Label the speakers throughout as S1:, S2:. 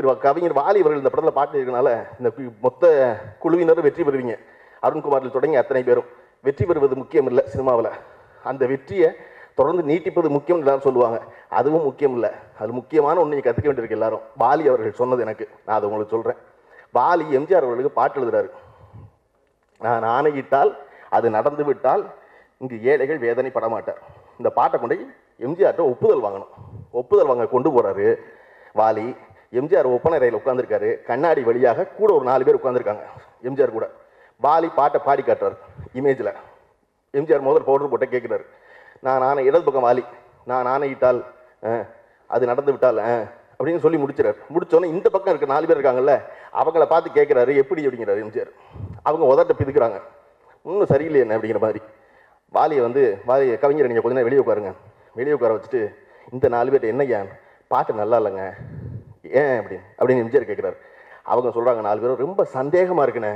S1: திரு கவிஞர் வாலி அவர்கள் இந்த படத்தில் பாட்டு இருக்கனால இந்த மொத்த குழுவினரும் வெற்றி பெறுவீங்க. அருண்குமாரில் தொடங்கி அத்தனை பேரும் வெற்றி பெறுவது முக்கியம் இல்லை சினிமாவில். அந்த வெற்றியை தொடர்ந்து நீட்டிப்பது முக்கியம் எல்லாரும் சொல்லுவாங்க. அதுவும் முக்கியம் இல்லை. அது முக்கியமான ஒன்று நீங்கள் கற்றுக்க வேண்டியிருக்கு எல்லாரும். வாலி அவர்கள் சொன்னது எனக்கு, நான் அதை உங்களுக்கு சொல்கிறேன். வாலி எம்ஜிஆர் அவர்களுக்கு பாட்டு எழுதுறாரு. நான் ஆணையிட்டால் அது நடந்து விட்டால் இங்கு ஏழைகள் வேதனைப்பட மாட்டார். இந்த பாட்டை கொண்டு எம்ஜிஆர்ட்ட ஒப்புதல் வாங்கணும். ஒப்புதல் வாங்க கொண்டு போகிறாரு வாலி. எம்ஜிஆர் ஒப்பனை உட்காந்துருக்காரு. கண்ணாடி வழியாக கூட ஒரு 4 பேர் உட்காந்துருக்காங்க எம்ஜிஆர் கூட. வாலி பாட்டை பாடி காட்டுறாரு இமேஜில். எம்ஜிஆர் முதல் பவுடர் போட்ட கேட்குறாரு. நான் இடது பக்கம் வாலி, நான் ஆணையிட்டால் அது நடந்து விட்டால் அப்படின்னு சொல்லி முடிச்சிடாரு. முடிச்சோன்னே இந்த பக்கம் இருக்க 4 பேர் இருக்காங்கல்ல, அவங்கள பார்த்து கேட்குறாரு எப்படி அப்படிங்கிறாரு எம்ஜிஆர். அவங்க உதட்ட பிதுக்குறாங்க. இன்னும் சரியில்லை என்ன அப்படிங்கிற மாதிரி. வாலியை கவிஞர் நீங்கள் கொஞ்ச நேரம் வெளியே உட்காருங்க. வெளியே உட்கார வச்சுட்டு இந்த 4 பேர்ட்ட என்னய்யா பாட்டு நல்லா இல்லைங்க ஏன் அப்படின்னு எம்ஜிஆர் கேட்குறாரு. அவங்க சொல்கிறாங்க 4 பேரும் ரொம்ப சந்தேகமாக இருக்குண்ணே,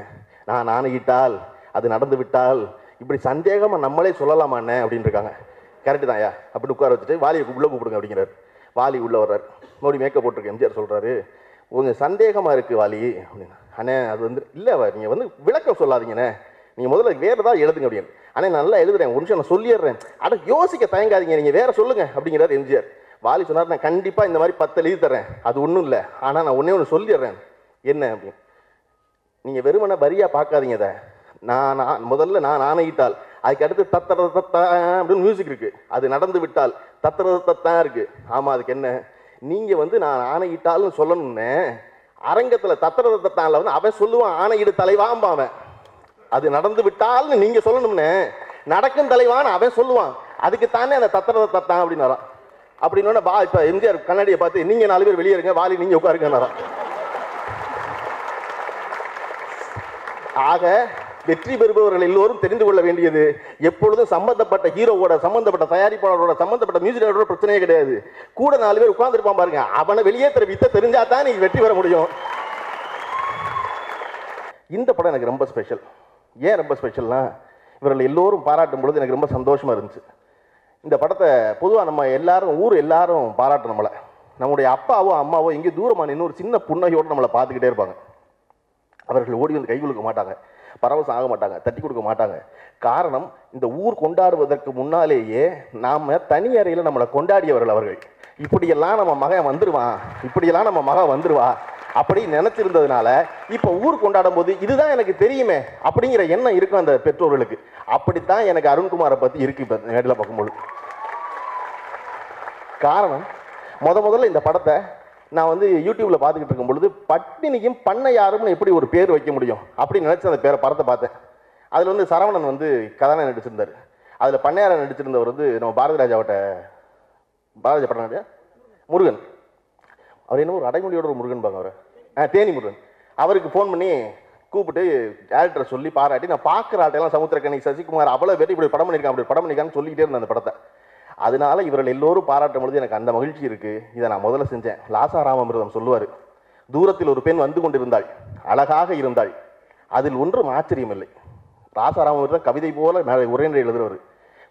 S1: நான் ஆணையிட்டால் அது நடந்து விட்டால் இப்படி சந்தேகமாக நம்மளே சொல்லலாமாண்ணே அப்படின்னு இருக்காங்க. கரெக்டு தான்யா அப்படின்னு உட்கார வச்சுட்டு வாலியை உள்ளே கூப்பிடுங்க அப்படிங்கிறார். வாலி உள்ளே வர்றார். மறுபடி மேக்கப் போட்டிருக்கு. எம்ஜிஆர் சொல்கிறாரு, கொஞ்சம் சந்தேகமாக இருக்குது வாலி அப்படின்னு. அண்ணே அது இல்லை நீங்கள் விளக்கம் சொல்லாதீங்கண்ணே, நீங்கள் முதல்ல வேறு ஏதாவது எழுதுங்க அப்படின்னு. அண்ணே நல்லா எழுதுறேன், ஒரு நிமிஷம் நான் சொல்லிடுறேன். அட யோசிக்க தயங்காதீங்க, நீங்கள் வேறு சொல்லுங்கள் அப்படிங்கிறார் எம்ஜிஆர். வாலி சொன்னார், நான் கண்டிப்பாக இந்த மாதிரி 10 எழுதி தரேன், அது ஒன்றும் இல்லை, ஆனால் நான் ஒன்று சொல்லிடுறேன். என்ன அப்படின்னு நீங்கள் வெறுமனை வரியாக பார்க்காதீங்க. அதை முதல்ல நான் ஆணையிட்டால் அதுக்கு அடுத்து தத்தர தத்தா அப்படின்னு மியூசிக் இருக்கு. அது நடந்து விட்டால் தத்தர தத்தான் இருக்கு. ஆமா, அதுக்கு என்ன நீங்க நான் ஆணையிட்டால்னு சொல்லணும்னு அரங்கத்துல தத்தர தத்தான்ல அவன் சொல்லுவான் ஆணையிடு தலைவான். அவன் அது நடந்து விட்டால்னு நீங்க சொல்லணும்னு நடக்கும் தலைவான்னு அவன் சொல்லுவான். அதுக்கு தானே அந்த தத்தர தத்தான் அப்படின்னு வரான். அப்படின்னு இப்ப எம்ஜிஆர் கண்ணாடியை பார்த்து நீங்க 4 பேர் வெளியே இருங்க, வாலி நீங்க உட்காருங்க. ஆக வெற்றி பெறுபவர்கள் எல்லோரும் தெரிந்து கொள்ள வேண்டியது, எப்பொழுதும் சம்பந்தப்பட்ட ஹீரோவோட, சம்பந்தப்பட்ட தயாரிப்பாளரோட, சம்பந்தப்பட்ட மியூசிக் பிரச்சனையே கிடையாது. கூட 4 பேர் உட்கார்ந்துருப்பான் பாருங்க, அவனை வெளியே வித்த தெரிஞ்சா தான் நீங்க வெற்றி பெற முடியும். இந்த படம் எனக்கு ரொம்ப ஸ்பெஷல். ஏன் ரொம்ப ஸ்பெஷல்னா, இவர்கள் எல்லோரும் பாராட்டும் பொழுது எனக்கு ரொம்ப சந்தோஷமா இருந்துச்சு. இந்த படத்தை பொதுவாக நம்ம எல்லாரும் ஊர் எல்லாரும் பாராட்டும் நம்மளை. நம்முடைய அப்பாவோ அம்மாவோ எங்கே தூரமான இன்னொரு சின்ன புன்னகையோடு நம்மளை பார்த்துக்கிட்டே இருப்பாங்க. அவர்கள் ஓடி வந்து கை கொடுக்க மாட்டாங்க, பரவசம் ஆக மாட்டாங்க, தட்டி கொடுக்க மாட்டாங்க. காரணம், இந்த ஊர் கொண்டாடுவதற்கு முன்னாலேயே நாம் தனி அறையில் நம்மளை கொண்டாடியவர்கள் அவர்கள். இப்படியெல்லாம் நம்ம மகன் வந்துடுவான், இப்படியெல்லாம் நம்ம மகன் வந்துடுவா அப்படி நினைச்சிருந்ததுனால இப்போ ஊர் கொண்டாடும் போது இதுதான் எனக்கு தெரியுமே அப்படிங்கிற எண்ணம் இருக்கும் அந்த பெற்றோர்களுக்கு. அப்படித்தான் எனக்கு அருண்குமாரை பற்றி இருக்கு இப்போ நேரில் பார்க்கும்போது. காரணம், முதல்ல இந்த படத்தை நான் யூடியூப்ல பார்த்துக்கிட்டு இருக்கும் பொழுது பட்டினிக்கும் பண்ணையாரும்னு எப்படி ஒரு பேர் வைக்க முடியும் அப்படின்னு நினைச்சு அந்த படத்தை பார்த்தேன். அதில் சரவணன் கதாநாயகன் நடிச்சிருந்தார். அதில் பண்ணையாரை நடிச்சிருந்தவர் நம்ம பாரதிராஜா படம் முருகன். அவர் என்ன ஒரு அடைமொழியோட ஒரு முருகன் பாங்க, அவர் தேனி முருகன். அவருக்கு ஃபோன் பண்ணி கூப்பிட்டு டேரக்டரை சொல்லி பாராட்டி, நான் பார்க்குற ஆட்டையெல்லாம் சமுத்திரக்கனி சசிகுமார் அவ்வளோ பேர் இப்படி படம் பண்ணியிருக்கான், அப்படி படம் பண்ணியிருக்கான்னு சொல்லிக்கிட்டே இருந்தேன் அந்த படத்தை. அதனால இவர்கள் எல்லோரும் பாராட்டும் பொழுது எனக்கு அந்த மகிழ்ச்சி இருக்குது. இதை நான் முதல்ல செஞ்சேன். லாசா ராமமிர்தம் சொல்லுவார், தூரத்தில் ஒரு பெண் வந்து கொண்டிருந்தாள், அழகாக இருந்தாள், அதில் ஒன்றும் ஆச்சரியம் இல்லை. லாசா ராமமிர்தம் கவிதை போல உரைநடை எழுதுறவர்.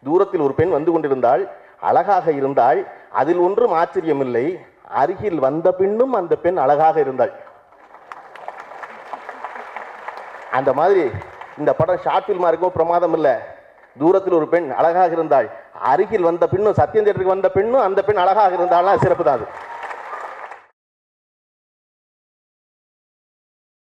S1: தூரத்தில் ஒரு பெண் வந்து கொண்டிருந்தாள், அழகாக இருந்தாள், அதில் ஒன்றும் ஆச்சரியம் இல்லை, அருகில் வந்த பின்னும் அந்த பெண் அழகாக இருந்தாள். அந்த மாதிரி இந்த படம் ஷார்ட் ஃபில்மா இருக்கும், பிரமாதம் இல்லை. தூரத்தில் ஒரு பெண் அழகாக இருந்தாள், அருகில் வந்த பின்னும், சத்தியம் தேட்டருக்கு வந்த பெண்ணும் அந்த பெண் அழகாக இருந்தாள்னா சிறப்பு தான் அது.